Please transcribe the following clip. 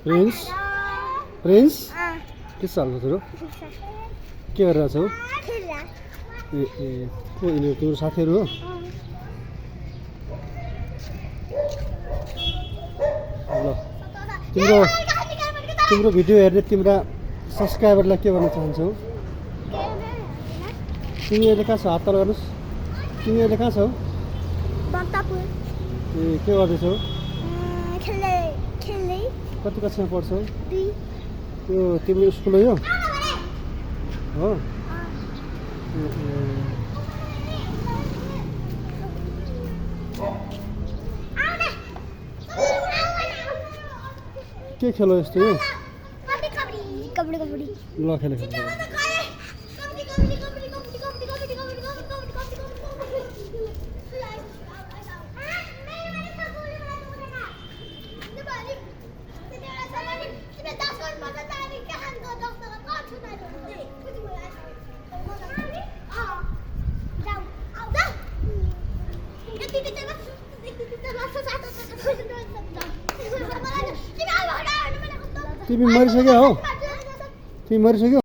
prince prince के चाल्छ तिम्रो के गरिरहेको छौ ए ए को यिनीहरू तिम्रो साथीहरू हो ल तिम्रो तिम्रो भिडियो हेर्ने तिम्रा सब्सक्राइबरलाई के भन्न चाहन्छौ तिमी अहिले कहाँ छौ हात तल गर्नुहोस् तिमी अहिले कहाँ छौ ए के गर्दैछौ कति कक्षामा पढ्छौ यो तिम्रो स्कुल हो यो हो के खेलो यस्तो यो ल खेल तिमी मरिसक्यौ हौ तिमी मरिसक्यौ